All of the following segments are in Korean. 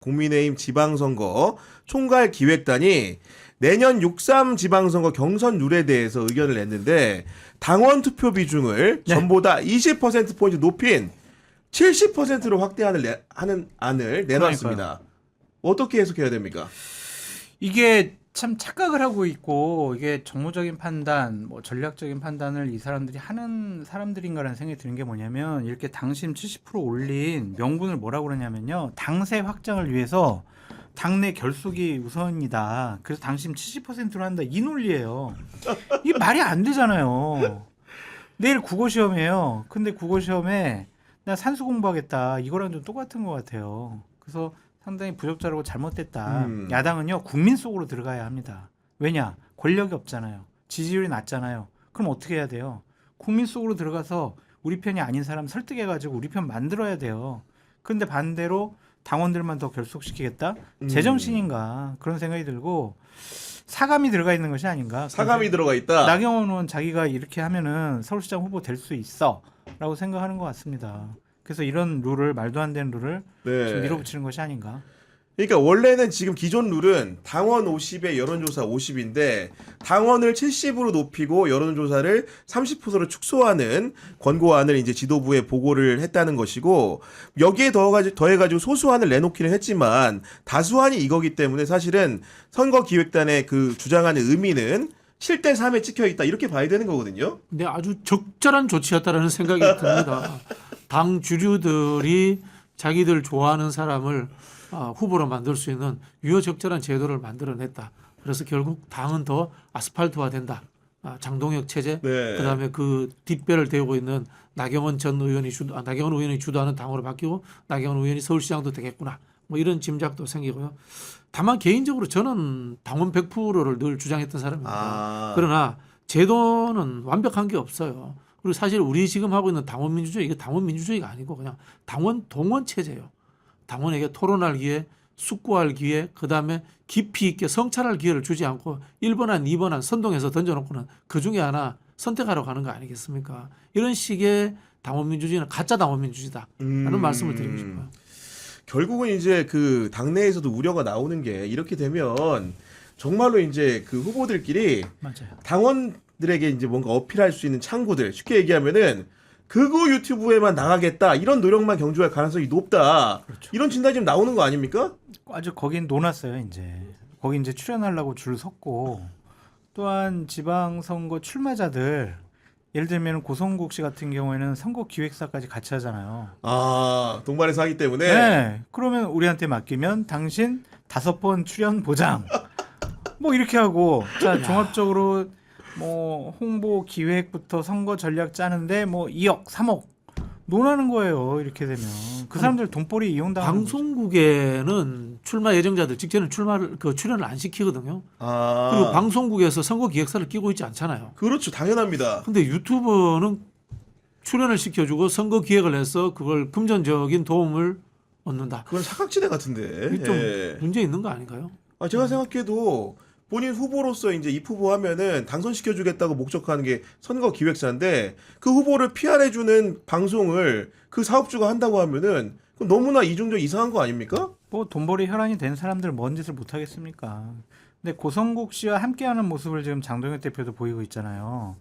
국민의힘 지방선거 총괄기획단이 내년 6.3 지방선거 경선 룰에 대해서 의견을 냈는데 당원 투표 비중을 네. 전보다 20%포인트 높인 70%로 하는 안을 내놨습니다. 그러니까요. 어떻게 해석해야 됩니까? 이게 참 착각을 하고 있고 이게 정무적인 판단, 뭐 전략적인 판단을 이 사람들이 하는 사람들인가라는 생각이 드는 게 뭐냐면 이렇게 당심 70% 올린 명분을 뭐라고 그러냐면요. 당세 확장을 위해서 당내 결속이 우선이다. 그래서 당심 70%로 한다. 이 논리예요. 이게 말이 안 되잖아요. 내일 국어시험이에요. 근데 국어시험에 나 산수 공부하겠다. 이거랑 좀 똑같은 것 같아요. 그래서 상당히 부적절하고 잘못됐다. 야당은요 국민 속으로 들어가야 합니다. 왜냐? 권력이 없잖아요. 지지율이 낮잖아요. 그럼 어떻게 해야 돼요? 국민 속으로 들어가서 우리 편이 아닌 사람 설득해가지고 우리 편 만들어야 돼요. 그런데 반대로 당원들만 더 결속시키겠다? 제정신인가 그런 생각이 들고 사감이 들어가 있는 것이 아닌가. 사감이 들어가 있다. 나경원 의원 자기가 이렇게 하면은 서울시장 후보 될 수 있어라고 생각하는 것 같습니다. 그래서 이런 룰을 말도 안 되는 룰을 지금 밀어붙이는 것이 아닌가. 그러니까 원래는 지금 기존 룰은 당원 50에 여론조사 50인데 당원을 70으로 높이고 여론조사를 30%로 축소하는 권고안을 이제 지도부에 보고를 했다는 것이고 여기에 더해가지고 소수안을 내놓기는 했지만 다수안이 이거기 때문에 사실은 선거기획단의 그 주장하는 의미는 7대 3에 찍혀 있다 이렇게 봐야 되는 거거든요. 근데 아주 적절한 조치였다라는 생각이 듭니다. 당 주류들이 자기들 좋아하는 사람을 후보로 만들 수 있는 유효적절한 제도를 만들어냈다. 그래서 결국 당은 더 아스팔트화된다. 장동혁 체제, 네. 그다음에 그 뒷배를 대고 있는 나경원 의원이 주도하는 당으로 바뀌고 나경원 의원이 서울시장도 되겠구나. 뭐 이런 짐작도 생기고요. 다만 개인적으로 저는 당원 100%를 늘 주장했던 사람입니다. 그러나 제도는 완벽한 게 없어요. 그리고 사실 우리 지금 하고 있는 당원 민주주의 이게 당원 민주주의가 아니고 그냥 당원 동원 체제예요. 당원에게 토론할 기회, 숙고할 기회, 그다음에 깊이 있게 성찰할 기회를 주지 않고 1번안, 2번안 선동해서 던져놓고는 그중에 하나 선택하러 가는 거 아니겠습니까? 이런 식의 당원 민주주의는 가짜 당원 민주주의다라는 말씀을 드리고 싶어요. 결국은 이제 그 당내에서도 우려가 나오는 게 이렇게 되면 정말로 이제 그 후보들끼리 맞아요. 당원들에게 이제 뭔가 어필할 수 있는 창구들 쉽게 얘기하면은 그거 유튜브에만 나가겠다 이런 노력만 경주할 가능성이 높다. 그렇죠. 이런 진단이 지금 나오는 거 아닙니까? 아주 거긴 놓았어요 이제. 거기 이제 출연하려고 줄 섰고 또한 지방선거 출마자들 예를 들면 고성국 씨 같은 경우에는 선거 기획사까지 같이 하잖아요. 동반해서 하기 때문에. 네. 그러면 우리한테 맡기면 당신 5번 출연 보장. 뭐 이렇게 하고 자 종합적으로 뭐 홍보 기획부터 선거 전략 짜는데 뭐 2억, 3억 논하는 거예요. 이렇게 되면 그 사람들 돈벌이 이용당하는 방송국에는 출마 예정자들 직전에 출연을 안 시키거든요. 그리고 방송국에서 선거 기획사를 끼고 있지 않잖아요. 그렇죠, 당연합니다. 근데 유튜브는 출연을 시켜주고 선거 기획을 해서 그걸 금전적인 도움을 얻는다. 그건 사각지대 같은데. 이게 좀 예. 문제 있는 거 아닌가요? 제가 생각해도 본인 후보로서 이제 입 후보 하면은 당선시켜주겠다고 목적하는 게 선거 기획사인데 그 후보를 PR해주는 방송을 그 사업주가 한다고 하면은 그건 너무나 이중적 이상한 거 아닙니까? 뭐 돈벌이 혈안이 된 사람들 뭔 짓을 못 하겠습니까? 근데 고성국 씨와 함께하는 모습을 지금 장동혁 대표도 보이고 있잖아요.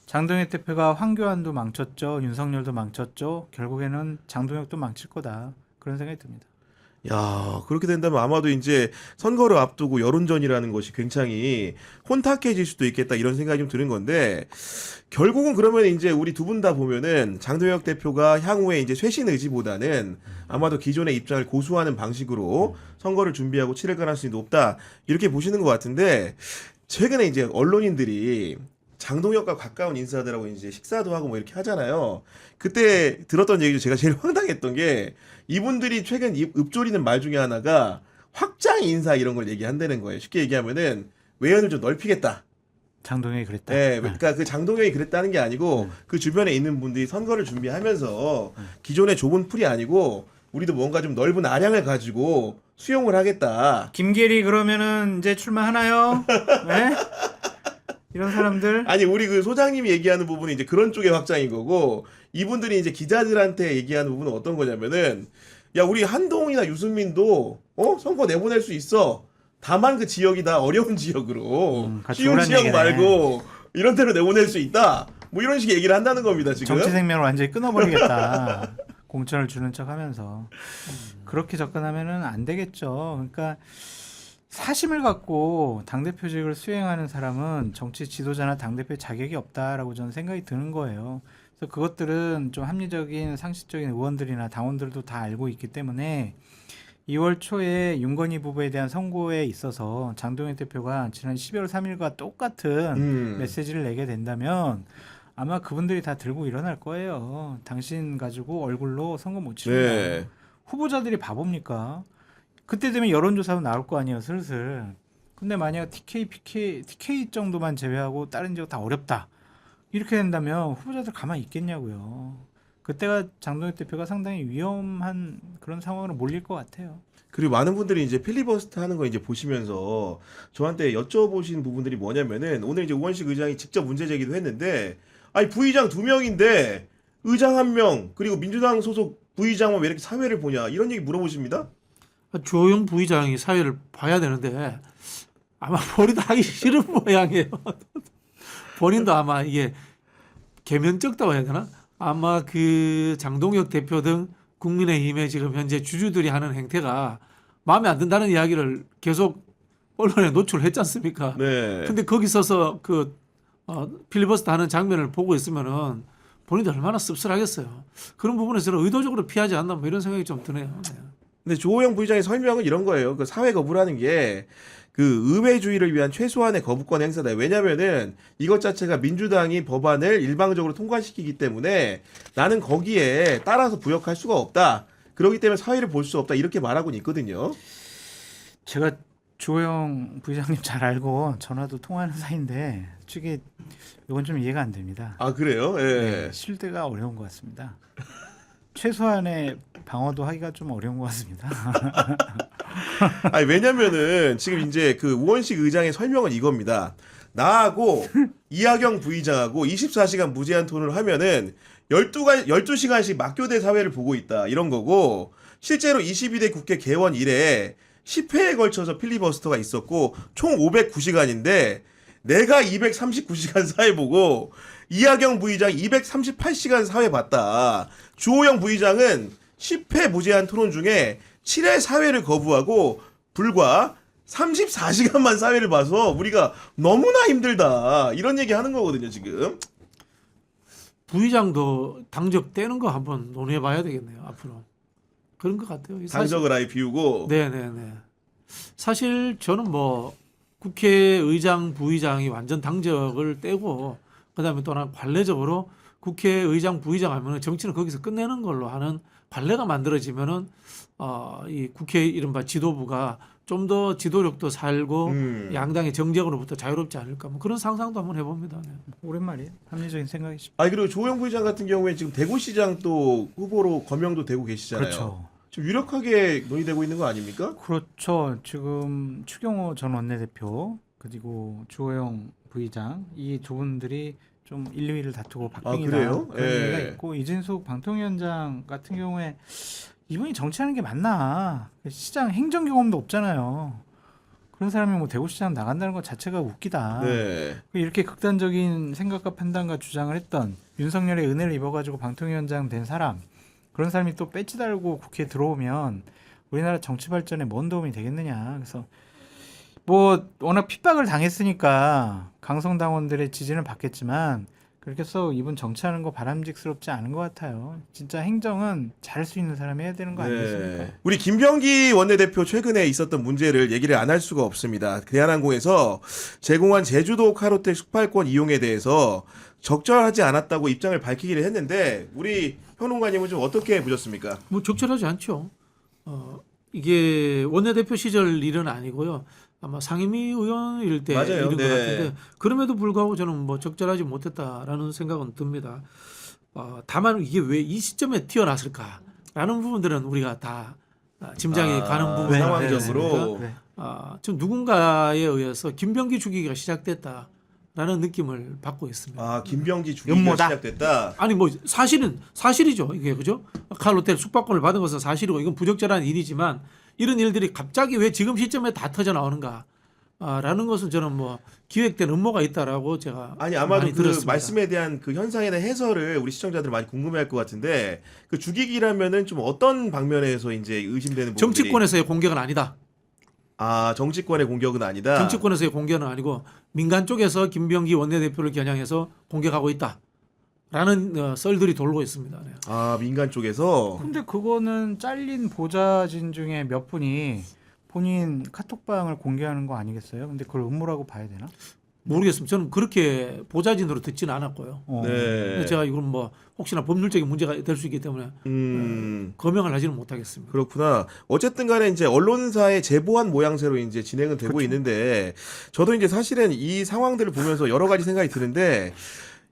장동혁 대표가 황교안도 망쳤죠, 윤석열도 망쳤죠. 결국에는 장동혁도 망칠 거다 그런 생각이 듭니다. 야, 그렇게 된다면 아마도 이제 선거를 앞두고 여론전이라는 것이 굉장히 혼탁해질 수도 있겠다 이런 생각이 좀 드는 건데 결국은 그러면 이제 우리 두 분 다 보면은 장동혁 대표가 향후에 이제 쇄신 의지보다는 아마도 기존의 입장을 고수하는 방식으로 선거를 준비하고 치를 가능성이 높다 이렇게 보시는 것 같은데 최근에 이제 언론인들이 장동혁과 가까운 인사들하고 이제 식사도 하고 뭐 이렇게 하잖아요. 그때 들었던 얘기 중 제가 제일 황당했던 게 이분들이 최근 읊조리는 말 중에 하나가 확장 인사 이런 걸 얘기한다는 거예요. 쉽게 얘기하면은 외연을 좀 넓히겠다. 장동혁이 그랬다. 네, 그러니까 그 장동혁이 그랬다는 게 아니고 그 주변에 있는 분들이 선거를 준비하면서 기존의 좁은 풀이 아니고 우리도 뭔가 좀 넓은 아량을 가지고 수용을 하겠다. 김계리 그러면은 이제 출마하나요? 네? 이런 사람들 아니 우리 그 소장님이 얘기하는 부분은 이제 그런 쪽의 확장인 거고 이분들이 이제 기자들한테 얘기하는 부분은 어떤 거냐면은 야 우리 한동훈이나 유승민도 선거 내보낼 수 있어. 다만 그 지역이 다 어려운 지역으로 같이 쉬운 오란 지역 얘기네. 말고 이런 데로 내보낼 수 있다. 뭐 이런 식의 얘기를 한다는 겁니다 지금. 정치 생명을 완전히 끊어버리겠다. 공천을 주는 척하면서 그렇게 접근하면은 안 되겠죠. 그러니까 사심을 갖고 당대표직을 수행하는 사람은 정치 지도자나 당대표 자격이 없다라고 저는 생각이 드는 거예요. 그래서 그것들은 좀 합리적인 상식적인 의원들이나 당원들도 다 알고 있기 때문에 2월 초에 윤건희 부부에 대한 선고에 있어서 장동혁 대표가 지난 12월 3일과 똑같은 메시지를 내게 된다면 아마 그분들이 다 들고 일어날 거예요. 당신 가지고 얼굴로 선거 못 치른다. 네. 후보자들이 바보입니까? 그때 되면 여론조사도 나올 거 아니에요, 슬슬. 근데 만약 TK 정도만 제외하고 다른 지역 다 어렵다. 이렇게 된다면 후보자들 가만히 있겠냐고요. 그때가 장동혁 대표가 상당히 위험한 그런 상황으로 몰릴 것 같아요. 그리고 많은 분들이 이제 필리버스터 하는 거 이제 보시면서 저한테 여쭤보신 부분들이 뭐냐면은 오늘 이제 우원식 의장이 직접 문제 제기도 했는데 아니 부의장 2명인데 의장 1명 그리고 민주당 소속 부의장만 왜 이렇게 사회를 보냐 이런 얘기 물어보십니다. 주호영 부의장이 사회를 봐야 되는데 아마 본인도 하기 싫은 모양이에요. 본인도 아마 이게 개면적다고 해야 되나? 아마 그 장동혁 대표 등 국민의힘의 지금 현재 주주들이 하는 행태가 마음에 안 든다는 이야기를 계속 언론에 노출했지 않습니까? 네. 근데 거기 서서 그 필리버스터 하는 장면을 보고 있으면은 본인도 얼마나 씁쓸하겠어요. 그런 부분에서는 의도적으로 피하지 않나 뭐 이런 생각이 좀 드네요. 네. 근데 조호영 부의장의 설명은 이런 거예요. 그 사회 거부라는 게 그 의회주의를 위한 최소한의 거부권 행사다. 왜냐면은 이것 자체가 민주당이 법안을 일방적으로 통과시키기 때문에 나는 거기에 따라서 부역할 수가 없다. 그렇기 때문에 사회를 볼 수 없다. 이렇게 말하고는 있거든요. 제가 주호영 부회장님 잘 알고 전화도 통화하는 사이인데 솔직히 이건 좀 이해가 안 됩니다. 아 그래요? 예. 네, 실드가 어려운 것 같습니다. 최소한의 방어도 하기가 좀 어려운 것 같습니다. 아니 왜냐면은 지금 이제 그 우원식 의장의 설명은 이겁니다. 나하고 이하경 부의장하고 24시간 무제한 토론을 하면은 12시간씩 맞교대 사회를 보고 있다. 이런 거고 실제로 22대 국회 개원 이래 10회에 걸쳐서 필리버스터가 있었고 총 509시간인데 내가 239시간 사회 보고 이하경 부의장 238시간 사회 봤다. 주호영 부의장은 10회 무제한 토론 중에 7회 사회를 거부하고 불과 34시간만 사회를 봐서 우리가 너무나 힘들다. 이런 얘기 하는 거거든요, 지금. 부의장도 당적 떼는 거 한번 논의해 봐야 되겠네요, 앞으로. 그런 것 같아요. 당적을 아예 비우고. 네네네. 사실 저는 뭐 국회의장, 부의장이 완전 당적을 떼고 그다음에 또한 관례적으로 국회의장, 부의장 하면은 정치는 거기서 끝내는 걸로 하는 관례가 만들어지면은 이 국회 이른바 지도부가 좀 더 지도력도 살고 양당의 정쟁으로부터 자유롭지 않을까 뭐 그런 상상도 한번 해봅니다. 네. 오랜만이에요. 합리적인 생각이죠. 아니 그리고 조호영 부의장 같은 경우에 지금 대구시장 또 후보로 거명도 되고 계시잖아요. 그렇죠. 좀 유력하게 논의되고 있는 거 아닙니까? 그렇죠. 지금 추경호 전 원내대표 그리고 주호영 부의장 이 두 분들이 좀 1, 2위를 다투고 박빙이다 그래요? 그런 예. 얘기가 있고 이진숙 방통위원장 같은 경우에 이분이 정치하는 게 맞나? 시장 행정 경험도 없잖아요. 그런 사람이 뭐 대구시장 나간다는 것 자체가 웃기다. 네. 이렇게 극단적인 생각과 판단과 주장을 했던 윤석열의 은혜를 입어가지고 방통위원장 된 사람 그런 사람이 또 배지 달고 국회에 들어오면 우리나라 정치 발전에 뭔 도움이 되겠느냐. 그래서 뭐 워낙 핍박을 당했으니까 강성당원들의 지지는 받겠지만 그렇게 해서 이분 정치하는 거 바람직스럽지 않은 것 같아요. 진짜 행정은 잘할 수 있는 사람이 해야 되는 거 아니겠습니까? 우리 김병기 원내대표 최근에 있었던 문제를 얘기를 안 할 수가 없습니다. 대한항공에서 제공한 제주도 카로텔 숙박권 이용에 대해서 적절하지 않았다고 입장을 밝히기를 했는데 우리 평론가님은 좀 어떻게 보셨습니까? 뭐 적절하지 않죠. 이게 원내대표 시절 일은 아니고요. 아마 상임위 의원일 때 맞아요. 일인 것 네. 같은데 그럼에도 불구하고 저는 뭐 적절하지 못했다라는 생각은 듭니다. 다만 이게 왜 이 시점에 튀어났을까라는 부분들은 우리가 다 짐작이 가는 부분이 상황적으로. 네. 좀 누군가에 의해서 김병기 주기가 시작됐다라는 느낌을 받고 있습니다. 아 김병기 주기가 음모다. 시작됐다. 아니 뭐 사실은 사실이죠 이게 그죠? 칼로텔 숙박권을 받은 것은 사실이고 이건 부적절한 일이지만 이런 일들이 갑자기 왜 지금 시점에 다 터져 나오는가? 라는 것은 저는 뭐 기획된 음모가 있다라고 제가 아니 아마도 많이 그 들었습니다. 말씀에 대한 그 현상에 대한 해설을 우리 시청자들 많이 궁금해할 것 같은데 그 죽이기라면은 좀 어떤 방면에서 이제 의심되는 부분들이 정치권에서의 공격은 아니다. 정치권의 공격은 아니다. 정치권에서의 공격은 아니고 민간 쪽에서 김병기 원내대표를 겨냥해서 공격하고 있다라는 썰들이 돌고 있습니다. 네. 민간 쪽에서 근데 그거는 잘린 보좌진 중에 몇 분이 본인 카톡방을 공개하는 거 아니겠어요? 근데 그걸 음모라고 봐야 되나? 모르겠습니다. 저는 그렇게 보좌진으로 듣지는 않았고요. 네. 근데 제가 이건 뭐 혹시나 법률적인 문제가 될 수 있기 때문에 거명을 하지는 못하겠습니다. 그렇구나. 어쨌든 간에 이제 언론사에 제보한 모양새로 이제 진행은 되고 있는데 저도 이제 사실은 이 상황들을 보면서 여러 가지 생각이 드는데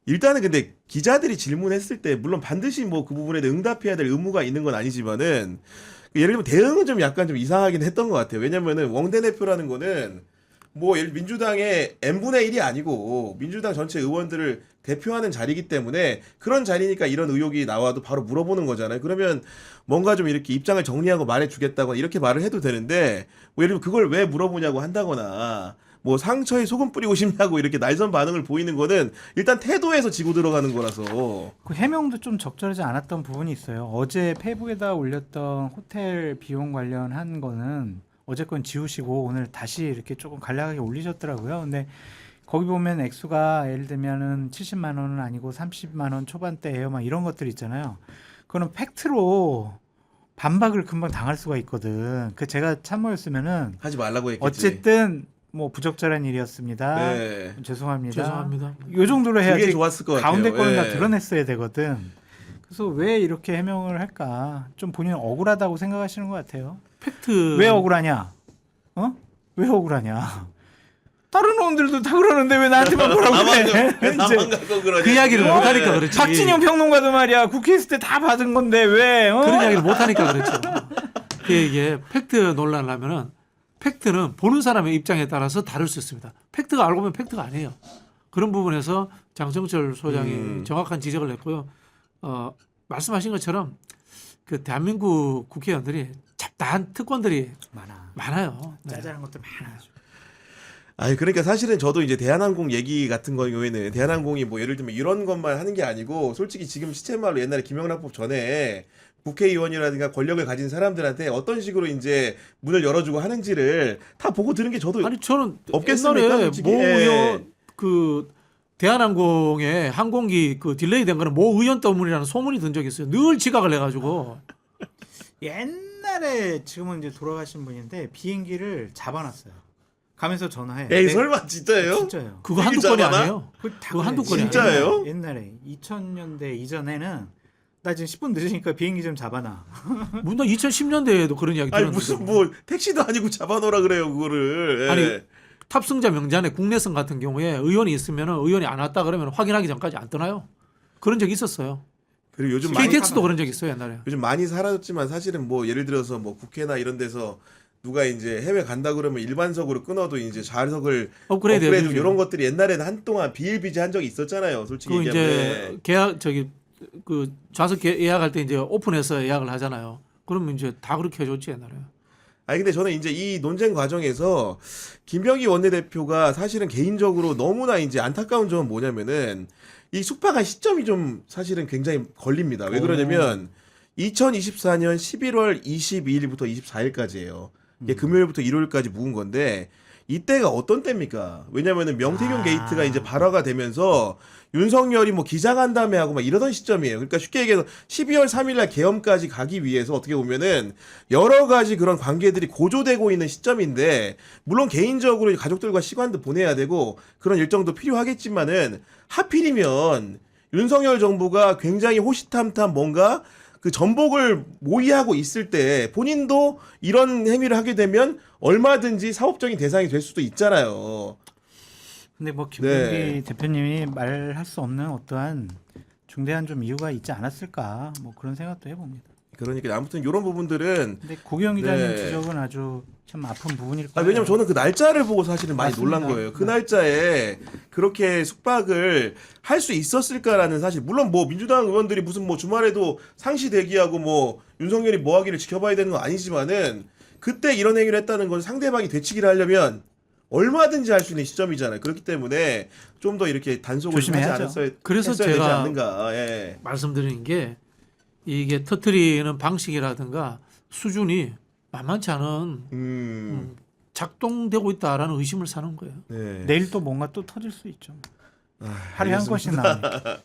일단은 근데 기자들이 질문했을 때 물론 반드시 뭐 그 부분에 대해 응답해야 될 의무가 있는 건 아니지만은 예를 들면 대응은 좀 약간 좀 이상하긴 했던 것 같아요. 왜냐면은 왕대 대표라는 거는 뭐 민주당의 n분의 1이 아니고 민주당 전체 의원들을 대표하는 자리이기 때문에 그런 자리니까 이런 의혹이 나와도 바로 물어보는 거잖아요. 그러면 뭔가 좀 이렇게 입장을 정리하고 말해주겠다거나 이렇게 말을 해도 되는데 뭐 예를 들면 그걸 왜 물어보냐고 한다거나 뭐 상처에 소금 뿌리고 싶냐고 이렇게 날선 반응을 보이는 거는 일단 태도에서 지고 들어가는 거라서 그 해명도 좀 적절하지 않았던 부분이 있어요. 어제 페이북에다 올렸던 호텔 비용 관련한 거는 어제 건 지우시고 오늘 다시 이렇게 조금 간략하게 올리셨더라고요. 근데 거기 보면 액수가 예를 들면은 70만 원은 아니고 30만 원 초반대예요. 막 이런 것들 있잖아요. 그거는 팩트로 반박을 금방 당할 수가 있거든. 그 제가 참모였으면은 하지 말라고 했겠지. 어쨌든 뭐 부적절한 일이었습니다. 네. 죄송합니다. 죄송합니다. 요 정도로 그게 해야지 좋았을 것 같아요. 가운데 거는 다 예. 드러냈어야 되거든. 그래서 왜 이렇게 해명을 할까? 좀 본인은 억울하다고 생각하시는 것 같아요. 팩트 왜 억울하냐? 왜 억울하냐? 다른 의원들도 다 그러는데 왜 나한테만 뭐라고 그래? 나만 갖고 그러냐. 그 이야기를 지금. 못하니까 그렇지. 박진영 평론가도 말이야 국회 있을 때 다 받은 건데 왜? 그런 이야기를 못하니까 그렇죠. 이게 팩트 논란을 하면은 팩트는 보는 사람의 입장에 따라서 다를 수 있습니다. 팩트가 알고 보면 팩트가 아니에요. 그런 부분에서 장성철 소장이 정확한 지적을 했고요. 말씀하신 것처럼 그 대한민국 국회의원들이 잡다한 특권들이 많아요. 네. 짜잘한 것들 많아죠. 아니 그러니까 사실은 저도 이제 대한항공 얘기 같은 경우에는 대한항공이 뭐 예를 들면 이런 것만 하는 게 아니고 솔직히 지금 시체말로 옛날에 김영란법 전에 국회의원이라든가 권력을 가진 사람들한테 어떤 식으로 이제 문을 열어주고 하는지를 다 보고 들은 게 저도 아니 저는 없겠습니까, 옛날에 솔직히? 모 예. 의원 그 대한항공에 항공기 그 딜레이 된 거는 모 의원 때문이라는 소문이 든 적이 있어요. 늘 지각을 해가지고 옛날에 지금은 이제 돌아가신 분인데 비행기를 잡아놨어요. 가면서 전화해. 에이 설마 진짜예요? 진짜예요. 그거 한두 건이 잡아놔? 아니에요. 그거 한두 건이 진짜예요? 옛날에 2000년대 이전에는 나 지금 10분 늦으니까 비행기 좀 잡아놔. 문단 2010년대에도 그런 이야기 아니 들었는데 무슨 뭐 택시도 아니고 잡아놓으라 그래요 그거를. 예. 아니, 탑승자 명단에 국내선 같은 경우에 의원이 있으면은 의원이 안 왔다 그러면 확인하기 전까지 안 떠나요. 그런 적이 있었어요. 그리고 요즘 많이 KTX도 그런 적이 있어요 옛날에. 요즘 많이 사라졌지만 사실은 뭐 예를 들어서 뭐 국회나 이런 데서 누가 이제 해외 간다 그러면 일반석으로 끊어도 이제 좌석을 업그레이드 해주죠. 이런 것들이 옛날에는 한동안 비일비재한 적이 있었잖아요. 솔직히 그 얘기하면. 이제 계약 그 좌석 예약할 때 이제 오픈해서 예약을 하잖아요. 그러면 이제 다 그렇게 해줬지 옛날에. 아니 근데 저는 이제 이 논쟁 과정에서 김병기 원내대표가 사실은 개인적으로 너무나 이제 안타까운 점은 뭐냐면은 이 숙박한 시점이 좀 사실은 굉장히 걸립니다. 왜 그러냐면 2024년 11월 22일부터 24일까지예요. 이게 금요일부터 일요일까지 묵은 건데 이때가 어떤 때입니까? 왜냐면은 명태균 게이트가 이제 발화가 되면서 윤석열이 뭐 기자간담회 하고 막 이러던 시점이에요. 그러니까 쉽게 얘기해서 12월 3일날 계엄까지 가기 위해서 어떻게 보면은 여러 가지 그런 관계들이 고조되고 있는 시점인데 물론 개인적으로 가족들과 시간도 보내야 되고 그런 일정도 필요하겠지만은 하필이면 윤석열 정부가 굉장히 호시탐탐 뭔가 그 전복을 모의하고 있을 때 본인도 이런 행위를 하게 되면 얼마든지 사법적인 대상이 될 수도 있잖아요. 근데 뭐 김병기 네. 대표님이 말할 수 없는 어떠한 중대한 좀 이유가 있지 않았을까 뭐 그런 생각도 해봅니다. 그러니까 아무튼 이런 부분들은 근데 고경 기자님 네. 지적은 아주 참 아픈 부분일 아, 거예요. 왜냐면 저는 그 날짜를 보고 사실은 많이 맞습니다. 놀란 거예요. 그 날짜에 그렇게 숙박을 할 수 있었을까라는 사실. 물론 뭐 민주당 의원들이 무슨 뭐 주말에도 상시 대기하고 뭐 윤석열이 뭐 하기를 지켜봐야 되는 건 아니지만은 그때 이런 행위를 했다는 건 상대방이 되치기를 하려면 얼마든지 할 수 있는 시점이잖아요. 그렇기 때문에 좀 더 이렇게 단속을 좀 하지 조심해야죠. 않았어야 그래서 했어야 되지 제가 않는가. 예. 말씀드리는 게 이게 터트리는 방식이라든가 수준이 만만치 않은 작동되고 있다라는 의심을 사는 거예요. 네. 내일 또 뭔가 또 터질 수 있죠. 아, 하루에 한 알겠습니다. 건씩 나오니까.